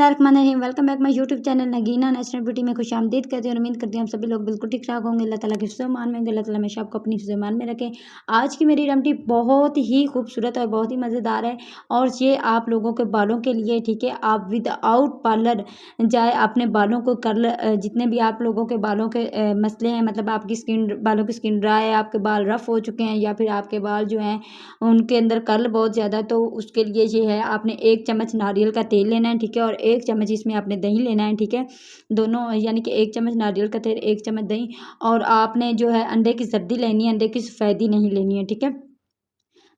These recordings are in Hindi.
बिस्मिल्लाहिर्रहमानिर्रहीम। Welcome back my YouTube channel Nagina natural beauty में खुशामदीद कहती हूँ और उम्मीद करती हूँ आप सभी लोग बिल्कुल ठीक ठाक होंगे। अल्लाह ताला के हिफ्ज़-ओ-मान में होंगे। अल्लाह ताला हमेशा आपको अपनी हिफ्ज़-ओ-मान में रखे। आज की मेरी रेमेडी बहुत ही खूबसूरत और बहुत ही मज़ेदार है और ये आप लोगों के बालों के लिए, ठीक है। आप विदाउट पार्लर जाए अपने बालों को जितने भी आप लोगों के बालों के मसले हैं, मतलब आपकी बालों की स्किन ड्राई है, आपके बाल रफ़ हो चुके हैं या फिर आपके बाल जो हैं उनके अंदर कर्ल बहुत ज़्यादा, तो उसके लिए ये है, आपने 1 चम्मच नारियल का तेल लेना है, ठीक है। और 1 चम्मच इसमें आपने दही लेना है, ठीक है। दोनों यानी कि 1 चम्मच नारियल का तेल, 1 चम्मच दही, और आपने जो है अंडे की जर्दी लेनी है, अंडे की सफ़ेदी नहीं लेनी है, ठीक है।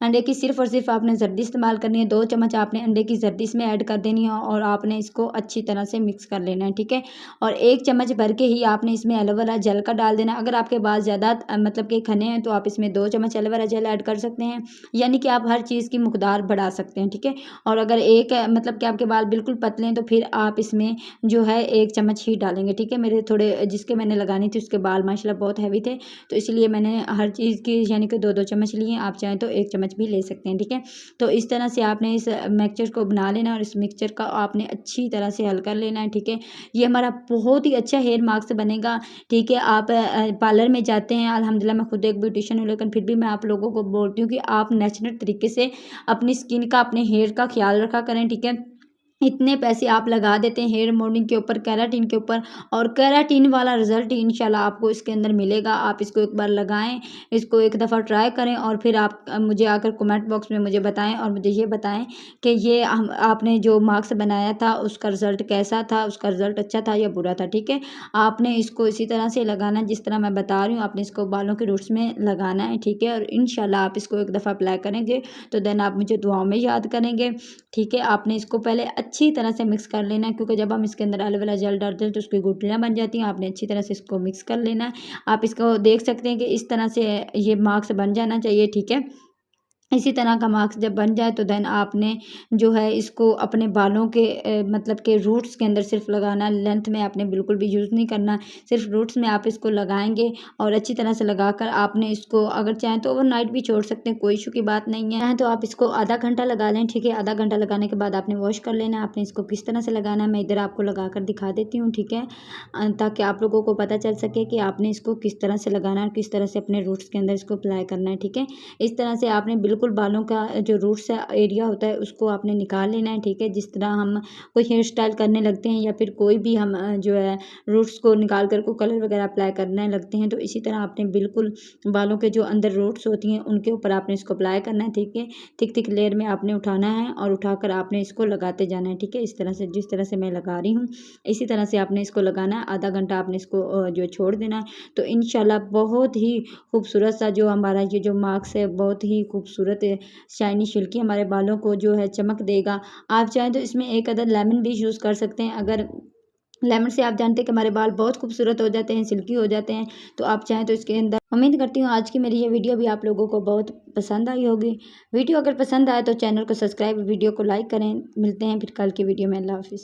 अंडे की सिर्फ़ और सिर्फ़ आपने जर्दी इस्तेमाल करनी है। 2 चम्मच आपने अंडे की जर्दी इसमें ऐड कर देनी है और आपने इसको अच्छी तरह से मिक्स कर लेना है, ठीक है। और 1 चम्मच भर के ही आपने इसमें एलोवेरा जेल का डाल देना है। अगर आपके बाल ज़्यादा मतलब कि घने हैं तो आप इसमें 2 चम्मच एलोवेरा जेल ऐड कर सकते हैं, यानी कि आप हर चीज़ की मकदार बढ़ा सकते हैं, ठीक है। और अगर मतलब कि आपके बाल बिल्कुल पतले हैं तो फिर आप इसमें जो है 1 चम्मच ही डालेंगे, ठीक है। मेरे थोड़े जिसके मैंने लगानी थी उसके बाल माशाल्लाह बहुत हैवी थे, तो इसलिए मैंने हर चीज़ की यानी कि 2-2 चम्मच लिए हैं। आप चाहें तो 1 चम्मच भी ले सकते हैं, ठीक है। तो इस तरह से आपने इस मिक्सचर को बना लेना है और इस मिक्सचर का आपने अच्छी तरह से हल कर लेना है, ठीक है। ये हमारा बहुत ही अच्छा हेयर मास्क बनेगा, ठीक है। आप पार्लर में जाते हैं, अल्हम्दुलिल्लाह मैं खुद एक ब्यूटिशियन हूँ, लेकिन फिर भी मैं आप लोगों को बोलती हूँ कि आप नेचुरल तरीके से अपनी स्किन का, अपने हेयर का ख्याल रखा करें, ठीक है। इतने पैसे आप लगा देते हैं हेयर रिमूविंग के ऊपर, केराटिन के ऊपर, और केराटिन वाला रिजल्ट इंशाल्लाह आपको इसके अंदर मिलेगा। आप इसको एक बार लगाएं, इसको एक दफ़ा ट्राई करें और फिर आप मुझे आकर कमेंट बॉक्स में मुझे बताएं और मुझे ये बताएं कि ये हम आपने जो मास्क बनाया था उसका रिजल्ट कैसा था, उसका रिजल्ट अच्छा था या बुरा था, ठीक है। आपने इसको इसी तरह से लगाना जिस तरह मैं बता रही हूँ, आपने इसको बालों के रूट्स में लगाना है, ठीक है। और इंशाल्लाह आप इसको एक दफ़ा अप्लाई करेंगे तो देन आप मुझे दुआओं में याद करेंगे, ठीक है। आपने इसको पहले अच्छी तरह से मिक्स कर लेना है, क्योंकि जब हम इसके अंदर एलोवेरा जेल डालते हैं तो उसकी गुठलियाँ बन जाती हैं। आपने अच्छी तरह से इसको मिक्स कर लेना है। आप इसको देख सकते हैं कि इस तरह से ये मास्क बन जाना चाहिए, ठीक है। इसी तरह का मास्क जब बन जाए तो देन आपने जो है इसको अपने बालों के मतलब के रूट्स के अंदर सिर्फ लगाना, लेंथ में आपने बिल्कुल भी यूज़ नहीं करना, सिर्फ रूट्स में आप इसको लगाएंगे और अच्छी तरह से लगाकर आपने इसको अगर चाहें तो ओवरनाइट भी छोड़ सकते हैं, कोई इशू की बात नहीं है। चाहें तो आप इसको आधा घंटा लगा लें, ठीक है। आधा घंटा लगाने के बाद आपने वॉश कर लेना है। आपने इसको किस तरह से लगाना है मैं इधर आपको लगा कर दिखा देती हूँ, ठीक है। ताकि आप लोगों को पता चल सके कि आपने इसको किस तरह से लगाना है और किस तरह से अपने रूट्स के अंदर इसको अप्लाई करना है, ठीक है। इस तरह से आपने बिल्कुल बालों का जो रूट्स एरिया होता है उसको आपने निकाल लेना है, ठीक है। जिस तरह हम कोई हेयर स्टाइल करने लगते हैं या फिर कोई भी हम जो है रूट्स को निकाल कर को कलर वगैरह अप्लाई करने लगते हैं, तो इसी तरह आपने बिल्कुल बालों के जो अंदर रूट्स होती हैं उनके ऊपर आपने इसको अप्लाई करना है, ठीक है। थिक थिक लेयर में आपने उठाना है और उठाकर आपने इसको लगाते जाना है, ठीक है। इस तरह से जिस तरह से मैं लगा रही हूँ इसी तरह से आपने इसको लगाना है। आधा घंटा आपने इसको जो छोड़ देना है, तो इंशाल्लाह बहुत ही खूबसूरत सा जो हमारा ये जो मास्क है बहुत ही खूबसूरत शाइनी सिल्की हमारे बालों को जो है चमक देगा। आप चाहें तो इसमें एक अदर लेमन भी यूज़ कर सकते हैं। अगर लेमन से आप जानते हैं कि हमारे बाल बहुत खूबसूरत हो जाते हैं, सिल्की हो जाते हैं, तो आप चाहें तो इसके अंदर उम्मीद करती हूँ आज की मेरी ये वीडियो भी आप लोगों को बहुत पसंद आई होगी। वीडियो अगर पसंद आए तो चैनल को सब्सक्राइब, वीडियो को लाइक करें। मिलते हैं फिर कल की वीडियो में। अल्लाह हाफ़िज़।